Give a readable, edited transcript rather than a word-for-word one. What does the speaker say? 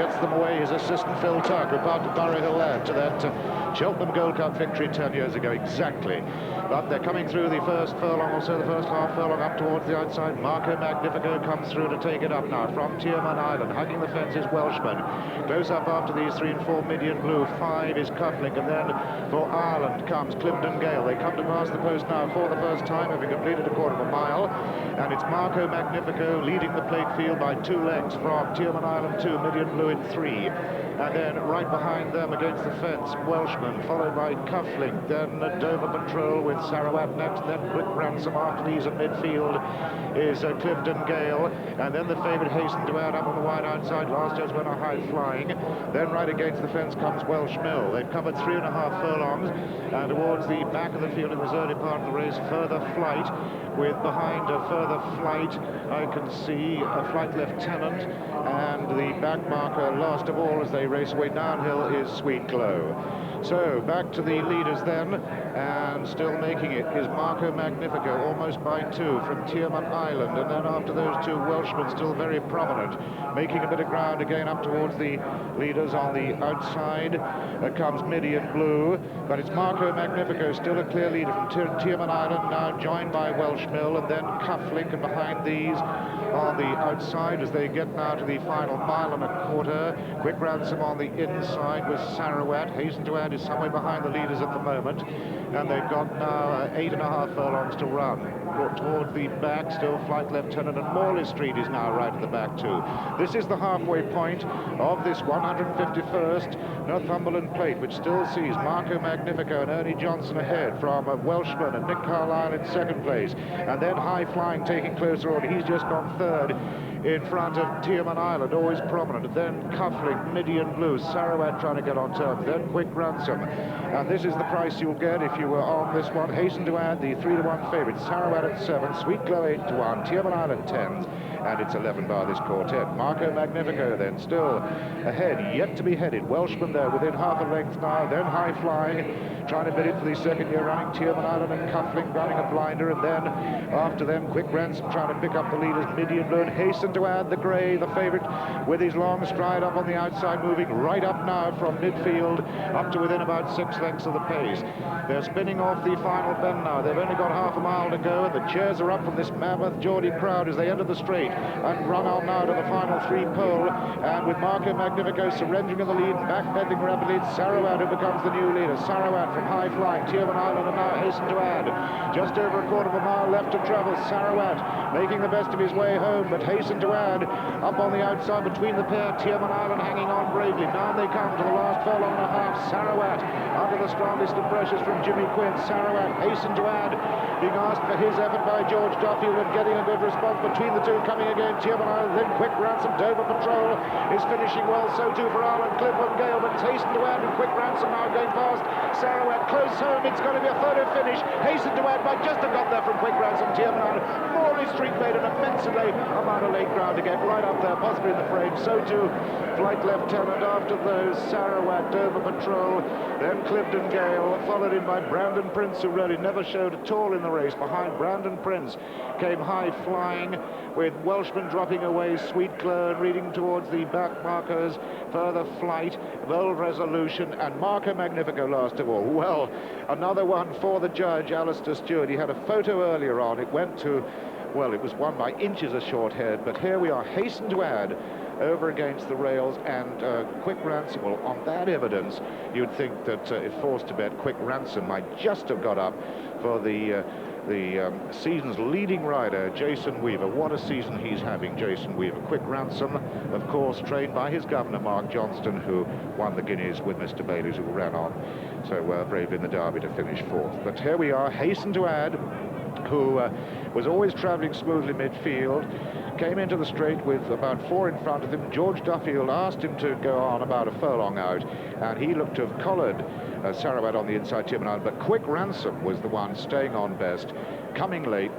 gets them away. His assistant Phil Tuck, about to Borough Hill lad to that Cheltenham Gold Cup victory 10 years ago exactly. But they're coming through the first furlong, also the first half furlong up towards the outside. Marco Magnifico comes through to take it up now from Tioman Island. Hugging the fence is Welshman. Close up after these 3 and 4, Midian Blue. 5 is Cufflink, and then for Ireland comes Clifton Gale. They come to pass the post now for the first time, having completed a quarter of a mile. And it's Marco Magnifico leading the plate field by 2 lengths from Tioman Island 2, Midian Blue in 3. And then right behind them against the fence, Welshman, followed by Cufflink, then Dover Patrol with Sarawat next, then Quick Ransom after these at midfield is Clifton Gale, and then the favourite Hasten to add up on the wide outside. Last year's winner High Flying. Then right against the fence comes Welsh Mill. They've covered 3.5 furlongs, and towards the back of the field in this early part of the race, Further Flight, with behind a Further Flight, I can see a Flight Lieutenant, and the back marker last of all as they race away downhill is Sweet Glow. So back to the leaders then, and still making it is Marco Magnifico, almost by 2 from Tioman Island, and then after those 2 Welshmen still very prominent, making a bit of ground again up towards the leaders on the outside. Comes Midian Blue, but it's Marco Magnifico still a clear leader from Tioman Island, now joined by Welsh Mill, and then Cufflink, and behind these on the outside as they get now to the final 1.25 miles. Quick Ransom on the inside with Sarawat. Hasten to add is somewhere behind the leaders at the moment, and they've got now 8.5 furlongs to run. Towards the back, still Flight Lieutenant, and Morley Street is now right at the back too. This is the halfway point of this 151st Northumberland plate, which still sees Marco Magnifico and Ernie Johnson ahead from Welshman and Nick Carlisle in second place, and then High Flying taking closer on. He's just gone third in front of Tioman Island, always prominent. Then Cufflink, Midian Blue, Sarawat trying to get on terms, then Quick Ransom. And this is the price you'll get if you were on this one. Hasten to add the 3-to-1 favourite, Sarawat at 7, Sweet Glow 8-to-1, Tioman Island 10, and it's 11 bar this quartet. Marco Magnifico then still ahead, yet to be headed. Welshman there within half a length now, then High Flying, trying to bid it for the second year running. Tioman Island and Cufflink running a blinder, and then after them Quick Ransom trying to pick up the leaders, Midian Blue, and Hasten to add the grey, the favourite, with his long stride up on the outside, moving right up now from midfield up to within about 6 lengths of the pace. They're spinning off the final bend now. They've only got half a mile to go, and the cheers are up from this mammoth Geordie crowd as they enter the straight and run on now to the final 3 pole. And with Marco Magnifico surrendering in the lead and backpedaling rapidly, it's Sarawat who becomes the new leader. Sarawat from High Flying, Tioman Island, and now Hasten to add. Just over a quarter of a mile left to travel. Sarawat making the best of his way home, but Hasten to add up on the outside between the pair. Tioman Island hanging on bravely. Now they come to the last furlong and a half. Sarawat under the strongest of pressures from Jimmy Quinn. Sarawat, Hasten to add, being asked for his effort by George Duffield and getting a good response between the 2. Coming again, Tioman Island, then Quick Ransom. Dover Patrol is finishing well, so too for Ireland. Clifford Gale, but it's Hasten to add, and Quick Ransom now going past Sarawat. Close home, it's going to be a photo finish. Hasten to add, but just have got there from Quick Ransom. Tioman Island, Morley Street made an immense amount of late ground to get right up there, possibly in the frame. So too Flight Lieutenant. After those, Sarawat, Dover Patrol, then Clifton Gale, followed in by Brandon Prince, who really never showed at all in the race. Behind Brandon Prince came High Flying, with Welshman dropping away, Sweet Glow, and reading towards the back markers, Further Flight, Bold Resolution, and Marco Magnifico last of all. Well, another one for the judge, Alistair Stewart. He had a photo earlier on. It went to, well, it was won by inches a short head, but here we are, Hasten to add over against the rails, and Quick Ransom. Well, on that evidence, you'd think that if forced to bet, Quick Ransom might just have got up for the season's leading rider, Jason Weaver. What a season he's having, Jason Weaver. Quick Ransom, of course, trained by his governor, Mark Johnston, who won the Guineas with Mr. Bailey's, who ran on so bravely in the Derby to finish 4th. But here we are, Hasten to add, who was always travelling smoothly midfield, came into the straight with about 4 in front of him. George Duffield asked him to go on about a furlong out, and he looked to have collared Sarawat on the inside, Tioman Island, but Quick Ransom was the one staying on best, coming late.